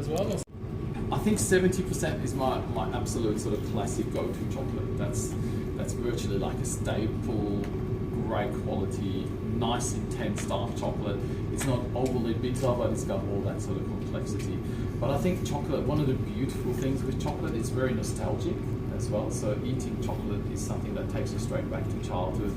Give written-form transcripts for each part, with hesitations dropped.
as well? I think 70% is my absolute sort of classic go-to chocolate. That's virtually like a staple, great quality, nice intense dark chocolate. It's not overly bitter, but it's got all that sort of complexity. But I think chocolate, one of the beautiful things with chocolate, it's very nostalgic as well. So eating chocolate is something that takes you straight back to childhood.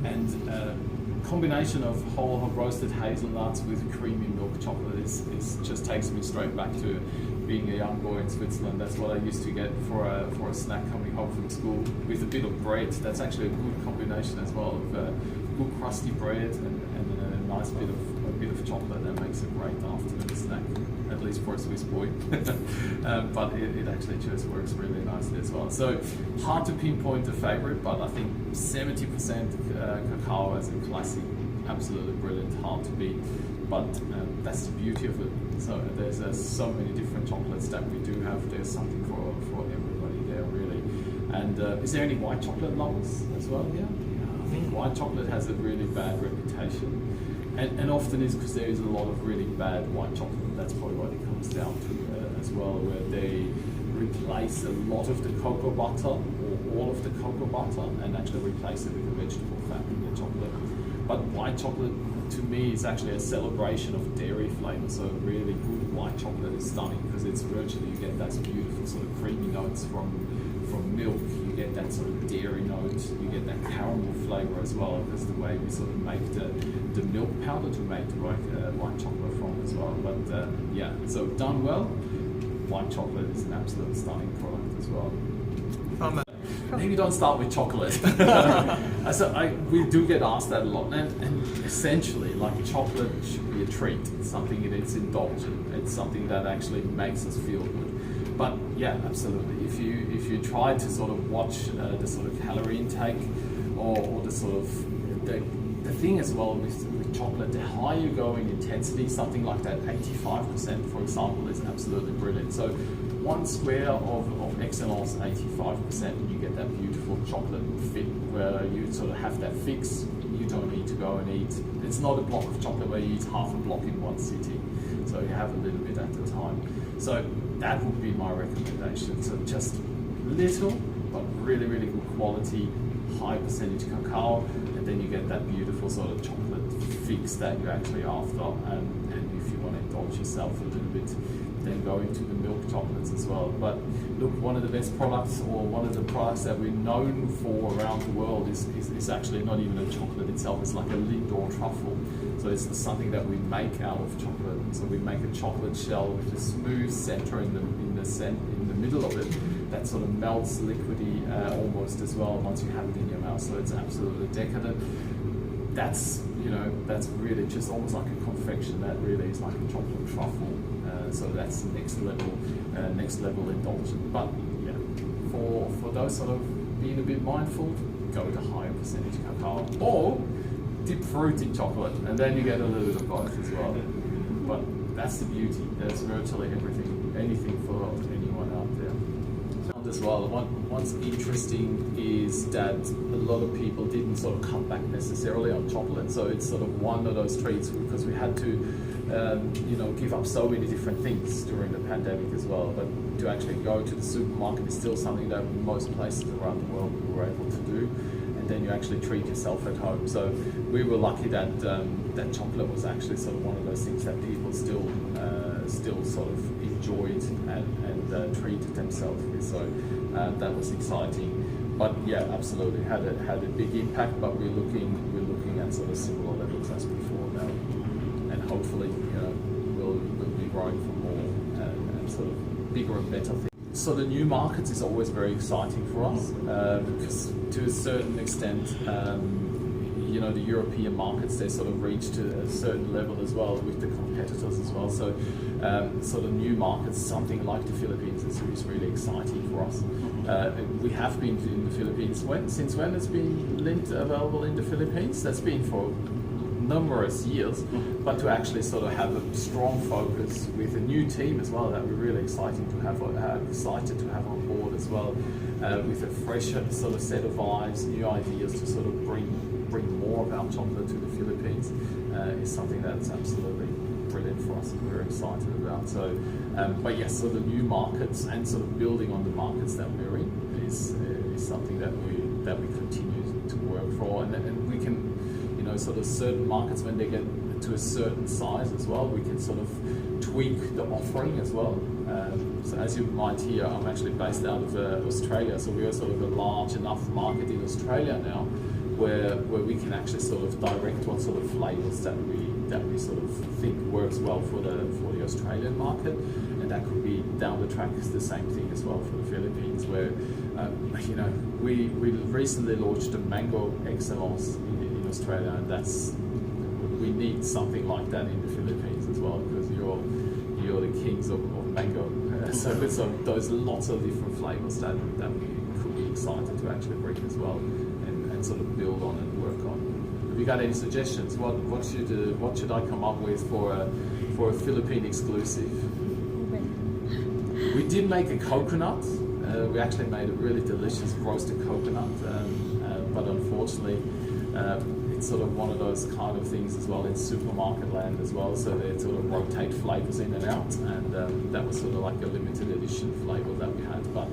And combination of whole roasted hazelnuts with creamy milk chocolate is just takes me straight back to being a young boy in Switzerland. That's what I used to get for a snack coming home from school with a bit of bread. That's actually a good combination as well of good crusty bread and a nice bit of chocolate. That makes a great afternoon snack, at least for a Swiss boy. But it actually just works really nicely as well. So hard to pinpoint a favorite, but I think 70% cacao as a classic, absolutely brilliant, hard to beat. But that's the beauty of it. So there's so many different chocolates that we do have. There's something for everybody there, really. And is there any white chocolate lovers as well? Yeah, I think white chocolate has a really bad reputation. And often is because there is a lot of really bad white chocolate. That's probably what it comes down to as well, where they replace a lot of the cocoa butter or all of the cocoa butter and actually replace it with a vegetable fat in the chocolate. But white chocolate, to me, is actually a celebration of dairy flavor. So really good white chocolate is stunning because it's virtually, you get that beautiful sort of creamy notes from milk, you get that sort of dairy note, you get that caramel flavor as well, because the way we sort of make the milk powder to make the white chocolate from as well. But yeah, so done well, white chocolate is an absolute stunning product as well. Maybe don't start with chocolate. So we do get asked that a lot, and essentially, like, chocolate should be a treat. It's something that's indulgent. It's something that actually makes us feel good. But yeah, absolutely. If you try to sort of watch the sort of calorie intake or the sort of the thing as well with chocolate, the higher you go in intensity, something like that 85%, for example, is absolutely brilliant. So 1 square of excellence, 85%, and you get that beautiful chocolate fit where you sort of have that fix. You don't need to go and eat. It's not a block of chocolate where you eat half a block in one sitting. So you have a little bit at a time. So that would be my recommendation. So just little, but really, really good quality, high percentage cacao, and then you get that beautiful sort of chocolate fix that you're actually after. And if you want to indulge yourself a little bit, then go into the milk chocolates as well. But look, one of the best products, or one of the products that we're known for around the world is actually not even a chocolate itself, it's like a LINDT truffle. So it's something that we make out of chocolate. So we make a chocolate shell with a smooth center in the middle of it that sort of melts liquidy almost as well once you have it in your mouth. So it's absolutely decadent. That's really just almost like a confection. That really is like a chocolate truffle. So that's the next level indulgent. But yeah, for those sort of being a bit mindful, go to higher percentage cacao or dip fruit in chocolate, and then you get a little bit of both as well. But that's the beauty. There's virtually anything for anyone out there. As well, what's interesting is that a lot of people didn't sort of cut back necessarily on chocolate. So it's sort of one of those treats, because we had to give up so many different things during the pandemic as well. But to actually go to the supermarket is still something that most places around the world were able to do. And then you actually treat yourself at home. So we were lucky that that chocolate was actually sort of one of those things that people still sort of enjoyed and treated themselves with. So that was exciting. But yeah, absolutely had a big impact. But we're looking at sort of similar levels as before now, and hopefully we'll be growing for more and sort of bigger and better things. So the new markets is always very exciting for us because to a certain extent, the European markets, they sort of reach to a certain level as well with the competitors as well. So sort of new markets, something like the Philippines is really exciting for us. We have been in the Philippines. Since when has been LINDT available in the Philippines? That's been for numerous years, but to actually sort of have a strong focus with a new team as well, that we're really excited to have on board as well, with a fresh sort of set of eyes, new ideas to sort of bring more of our chocolate to the Philippines, is something that's absolutely brilliant for us, and we're excited about. So, but yes, so the new markets and sort of building on the markets that we're in is something that we continue to work for, and we can, you know, sort of certain markets when they get to a certain size as well, we can sort of tweak the offering as well. So as you might hear, I'm actually based out of Australia, so we are sort of a large enough market in Australia now where we can actually sort of direct what sort of flavors that we sort of think works well for the Australian market, and that could be down the track the same thing as well for the Philippines, where you know, we recently launched a mango excellence in Australia, and we need something like that in the Philippines as well, because you're the kings of mango. So there's lots of different flavors that we could be excited to actually bring as well, and sort of build on and work on. Have you got any suggestions? What should I come up with for a Philippine exclusive? We did make a coconut. We actually made a really delicious roasted coconut, but unfortunately, it's sort of one of those kind of things as well in supermarket land as well. So they sort of rotate flavors in and out, and that was sort of like a limited edition flavor that we had. But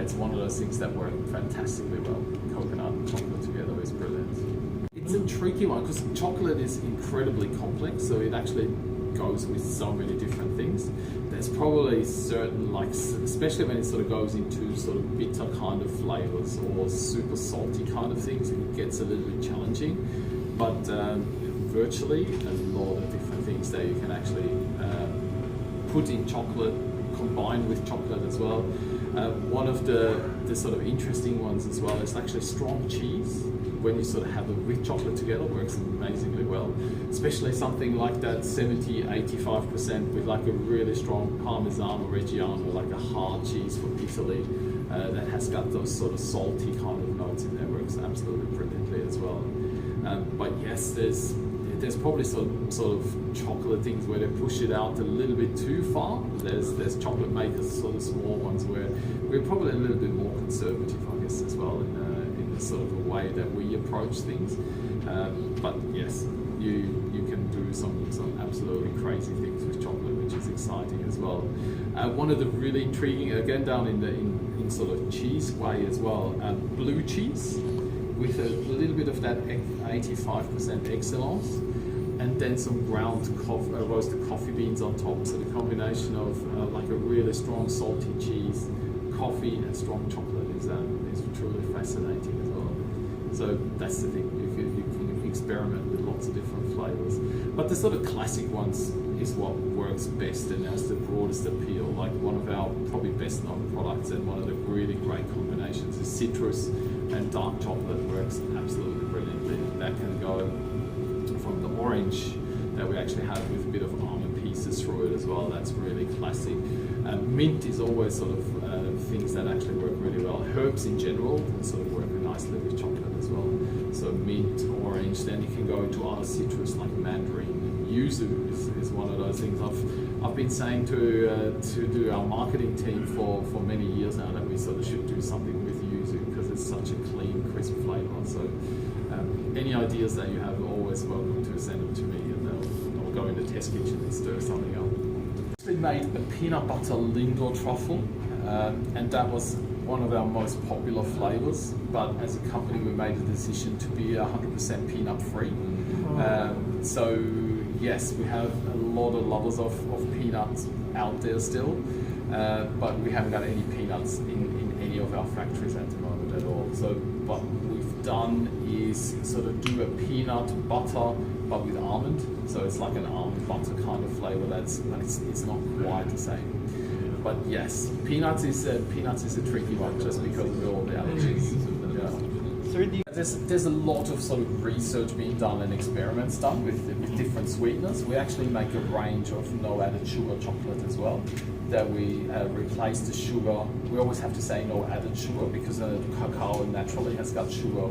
it's one of those things that work fantastically well. Coconut and chocolate together is brilliant. It's a tricky one because chocolate is incredibly complex, so it actually goes with so many different things. There's probably certain, like, especially when it sort of goes into sort of bitter kind of flavors or super salty kind of things, it gets a little bit challenging. But virtually a lot of different things that you can actually put in chocolate, combined with chocolate as well. One of the sort of interesting ones as well is actually strong cheese. When you sort of have it with chocolate together, works amazingly well. Especially something like that 70-85% with like a really strong Parmesan or Reggiano, like a hard cheese from Italy, that has got those sort of salty kind of notes in there, works absolutely brilliantly as well. But yes, there's probably sort of chocolate things where they push it out a little bit too far. There's chocolate makers, sort of small ones, where we're probably a little bit more conservative, I guess, as well, in the sort of a way that we approach things. But yes, you can do some absolutely crazy things with chocolate, which is exciting as well. One of the really intriguing, again down in sort of cheese way as well, blue cheese with a little bit of that 85% excellence, and then some ground roasted coffee beans on top. So the combination of like a really strong salty cheese, coffee, and strong chocolate is truly fascinating as well. So that's the thing, you can experiment with lots of different flavors. But the sort of classic ones is what works best and has the broadest appeal. Like one of our probably best known products and one of the really great combinations is citrus and dark chocolate, works absolutely brilliantly. That can go from the orange that we actually have with a bit of almond pieces through it as well. That's really classic. Mint is always sort of things that actually work really well. Herbs in general sort of work nicely with chocolate as well. So mint, orange, then you can go into other citrus like mandarin. Yuzu is one of those things. I've been saying to our marketing team for many years now that we sort of should do something with yuzu because it's such a clean, crisp flavor. So any ideas that you have are always welcome to send them to me, and I'll go in the test kitchen and stir something up. We made a peanut butter LINDT truffle, and that was one of our most popular flavors. But as a company, we made a decision to be 100% peanut free. So yes, we have a lot of lovers of peanuts out there still, but we haven't got any peanuts in any of our factories at the moment at all. So what we've done is sort of do a peanut butter, but with almond. So it's like an almond butter kind of flavor. But it's not quite the same. But yes, peanuts is a tricky one just because of all the allergies. There's a lot of sort of research being done and experiments done with different sweeteners. We actually make a range of no added sugar chocolate as well, that we replace the sugar. We always have to say no added sugar because cacao naturally has got sugar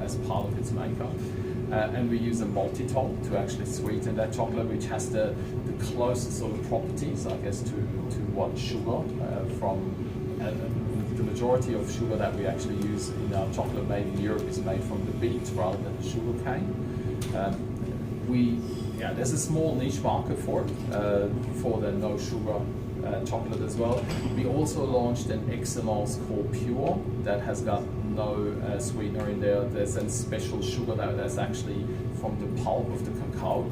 as part of its makeup. And we use a maltitol to actually sweeten that chocolate, which has the closest sort of properties, I guess, to what sugar the majority of sugar that we actually use in our chocolate made in Europe is made from the beet rather than the sugar cane. there's a small niche market for it, for the no sugar chocolate as well. We also launched an excellence called Pure that has got no sweetener in there. There's a special sugar that's actually from the pulp of the cacao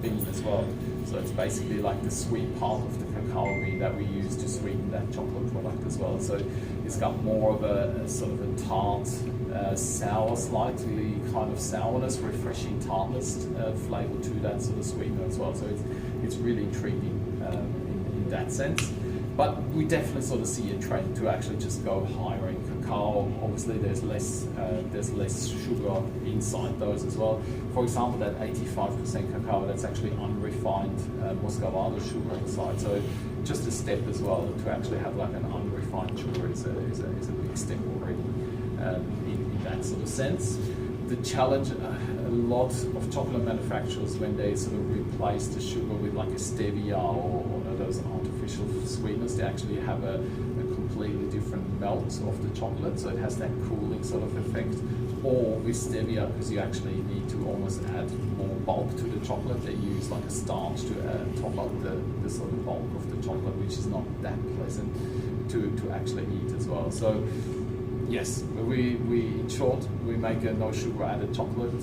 bean as well. So it's basically like the sweet part of the cacao bean that we use to sweeten that chocolate product as well. So it's got more of a sort of a tart, sour, slightly kind of sourness, refreshing tartness flavor to that sort of sweetener as well. So it's really intriguing in that sense. But we definitely sort of see a trend to actually just go higher in cacao. Obviously, there's less sugar inside those as well. For example, that 85% cacao, that's actually unrefined muscovado sugar inside. So just a step as well to actually have like an unrefined sugar is a big step already in that sort of sense. The challenge, a lot of chocolate manufacturers, when they sort of replace the sugar with like a stevia or one of those artificial sweeteners, they actually have a completely different melt of the chocolate, so it has that cooling sort of effect. Or with stevia, because you actually need to almost add more bulk to the chocolate, they use like a starch to top up the sort of bulk of the chocolate, which is not that pleasant to actually eat as well. So yes, we in short, we make a no sugar added chocolate.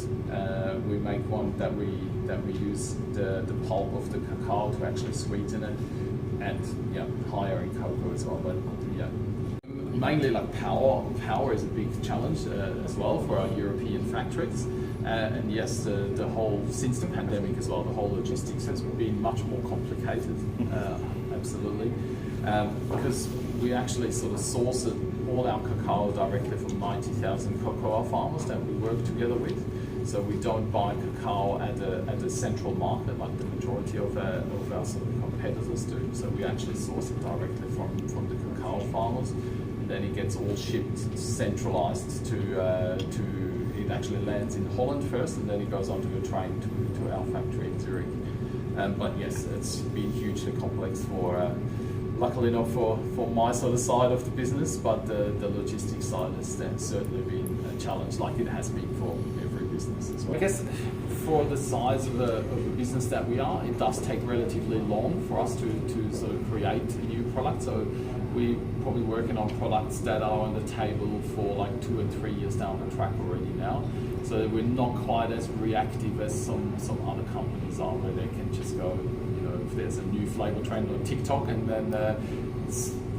We make one that we use the pulp of the cacao to actually sweeten it, and higher in cocoa as well. But mainly like power is a big challenge as well for our European factories. And yes, the whole, since the pandemic as well, the whole logistics has been much more complicated. Absolutely, because we actually sort of source all our cacao directly from 90,000 cocoa farmers that we work together with. So we don't buy cacao at a central market like the majority of our sort of competitors do. So we actually source it directly from the cacao farmers, and then it gets all shipped centralized to it actually lands in Holland first, and then it goes onto a train to our factory in Zurich. But yes, it's been hugely complex for. Luckily not for my sort of side of the business, but the logistics side has certainly been a challenge, like it has been for every business as well. I guess for the size of the business that we are, it does take relatively long for us to sort of create a new product. So we're probably working on products that are on the table for like 2 and 3 years down the track already now. So we're not quite as reactive as some other companies are, where they can just go, if there's a new flavor trend on TikTok, and then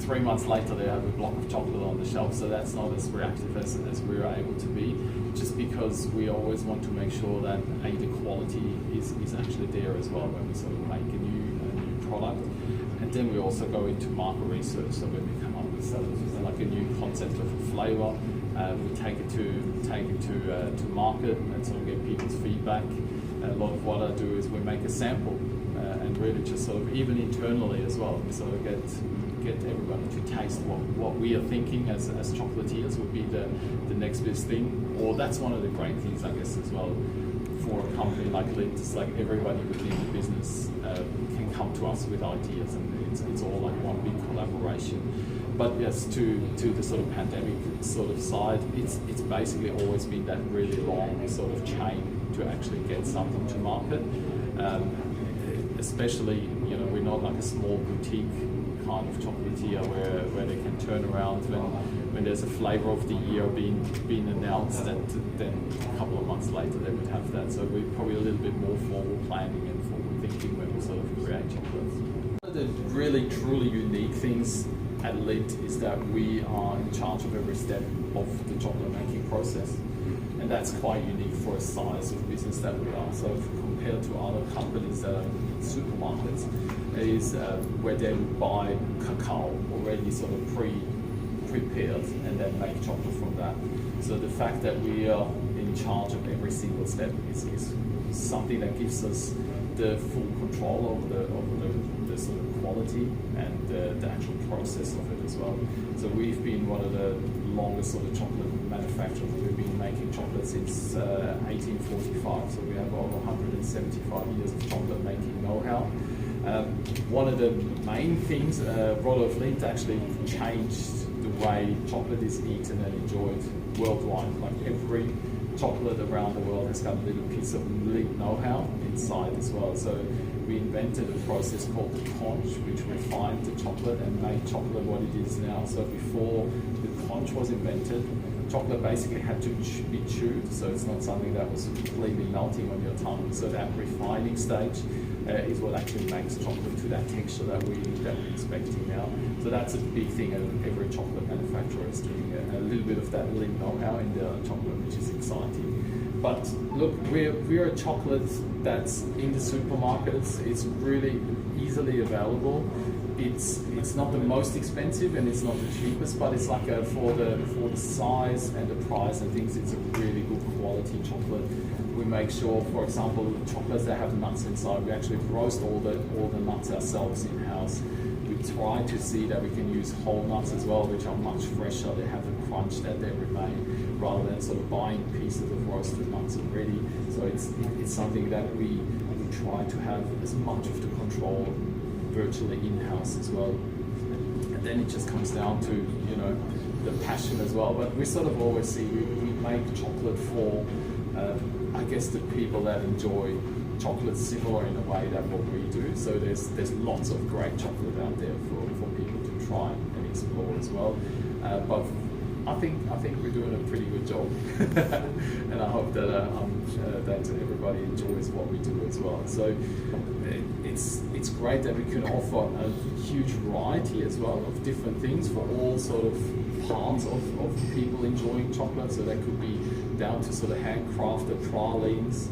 3 months later they have a block of chocolate on the shelf. So that's not as reactive as we're able to be, just because we always want to make sure that the quality is actually there as well when we sort of make a new product. And then we also go into market research. So when we come up with like a new concept of a flavor, we take it to market and sort of get people's feedback. And a lot of what I do is we make a sample. And really just sort of, even internally as well, we sort of get everybody to taste what we are thinking as chocolatiers would be the next best thing. Or that's one of the great things, I guess, as well, for a company like LINDT. It's like everybody within the business can come to us with ideas, and it's all like one big collaboration. But yes, to the sort of pandemic sort of side, it's basically always been that really long sort of chain to actually get something to market. Especially, we're not like a small boutique kind of chocolatier where they can turn around when there's a flavor of the year being announced, and then a couple of months later they would have that. So we're probably a little bit more formal planning and forward thinking when we sort of create chocolates. One of the really truly unique things at LINDT is that we are in charge of every step of the chocolate making process. And that's quite unique for a size of business that we are. So compared to other companies that are in supermarkets, is where they would buy cacao already sort of prepared and then make chocolate from that. So the fact that we are in charge of every single step is something that gives us the full control over the sort of quality and the actual process of it as well. So we've been one of the longest sort of chocolate manufacturers. We've been making chocolate since 1845, so we have over 175 years of chocolate making know-how. One of the main things, Rodolphe LINDT actually changed the way chocolate is eaten and enjoyed worldwide. Like chocolate around the world has got a little piece of LINDT know-how inside as well. So we invented a process called the conch, which refined the chocolate and made chocolate what it is now. So before the conch was invented, chocolate basically had to be chewed, so it's not something that was completely melting on your tongue. So that refining stage is what actually makes chocolate to that texture that we're expecting now. So that's a big thing, and every chocolate manufacturer is doing a little bit of that LINDT know-how in their chocolate, which is exciting. But look, we're a chocolate that's in the supermarkets. It's really easily available. It's not the most expensive and it's not the cheapest, but it's like for the size and the price and things, it's a really good quality chocolate. We make sure, for example, chocolates that have nuts inside, we actually roast all the nuts ourselves in-house. We try to see that we can use whole nuts as well, which are much fresher. They have the crunch that they remain, rather than sort of buying pieces of roasted nuts already. So it's something that we try to have as much of the control virtually in-house as well. And then it just comes down to, you know, the passion as well. But we sort of always see we make chocolate for, I guess, the people that enjoy chocolate similar in a way that what we do. So there's lots of great chocolate out there for people to try and explore as well. But I think we're doing a pretty good job, and I hope that that everybody enjoys what we do as well. So it's great that we can offer a huge variety as well of different things for all sort of parts of people enjoying chocolate. So that could be down to sort of handcrafted pralines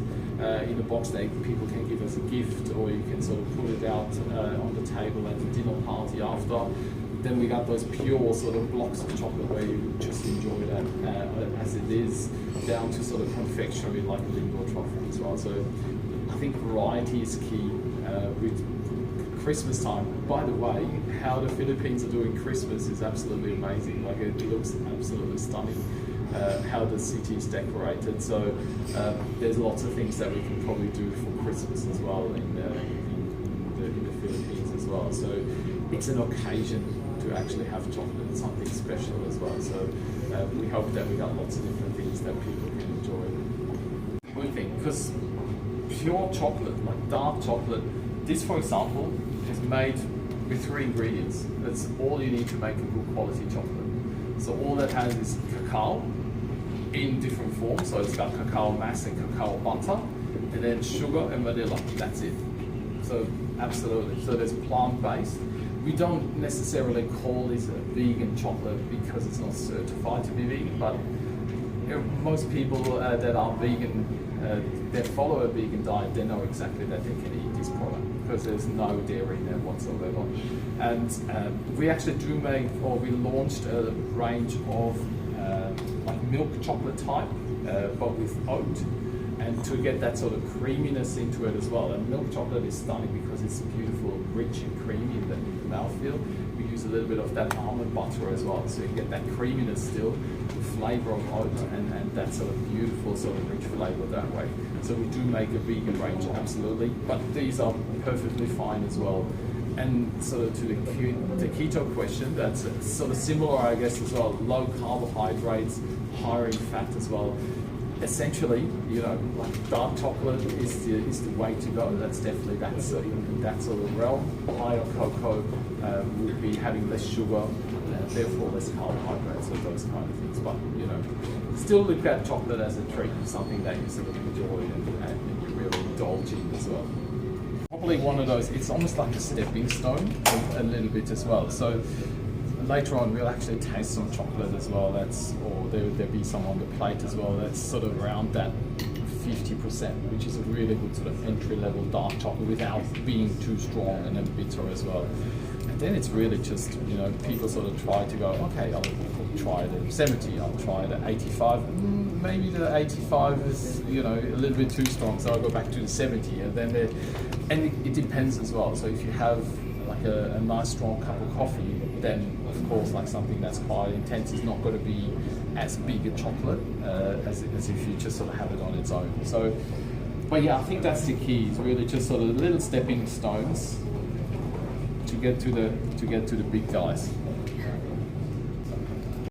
in a box that people can give as a gift, or you can sort of put it out on the table at the dinner party after. Then we got those pure sort of blocks of chocolate where you just enjoy that as it is, down to sort of confectionery like LINDT truffle as well. So I think variety is key with Christmas time. By the way, how the Philippines are doing Christmas is absolutely amazing. Like, it looks absolutely stunning. How the city is decorated. So there's lots of things that we can probably do for Christmas as well in the Philippines as well. So it's an occasion to actually have chocolate. It's something special as well. So we hope that we got lots of different things that people can enjoy. What do you think? Because pure chocolate, like dark chocolate, this, for example, is made with 3 ingredients. That's all you need to make a good quality chocolate. So all that has is cacao in different forms. So it's got cacao mass and cacao butter, and then sugar and vanilla. That's it. So absolutely. So there's plant-based. We don't necessarily call this a vegan chocolate because it's not certified to be vegan, but most people that are vegan, that follow a vegan diet, they know exactly that they can eat this product because there's no dairy in there whatsoever. And we actually do make, or we launched a range of like milk chocolate type, but with oat, and to get that sort of creaminess into it as well. And milk chocolate is stunning because it's beautiful, rich and creamy in the mouthfeel. We use a little bit of that almond butter as well, so you get that creaminess still, the flavour of oat, and that sort of beautiful sort of rich flavour that way. So we do make a vegan range, absolutely, but these are perfectly fine as well. And sort of to the keto question, that's sort of similar, I guess, as well. Low carbohydrates, higher in fat as well. Essentially, you know, like dark chocolate is the way to go. That's definitely that sort of realm. Higher cocoa would be having less sugar, therefore less carbohydrates, or those kind of things. But you know, still look at chocolate as a treat, something that you sort of enjoy and you really indulge in as well. Probably one of those. It's almost like a stepping stone a little bit as well. So later on, we'll actually taste some chocolate as well. Or there'll be some on the plate as well. That's sort of around that 50%, which is a really good sort of entry-level dark chocolate without being too strong and then bitter as well. And then it's really just, you know, people sort of try to go, okay, I'll try it at 70, I'll try it at 85. Maybe the 85 is, you know, a little bit too strong, so I'll go back to the 70. And then it depends as well. So if you have like a nice strong cup of coffee, then of course like something that's quite intense is not going to be as big a chocolate as if you just sort of have it on its own. So, but yeah, I think that's the key. It's really just sort of little stepping stones to get to the big guys.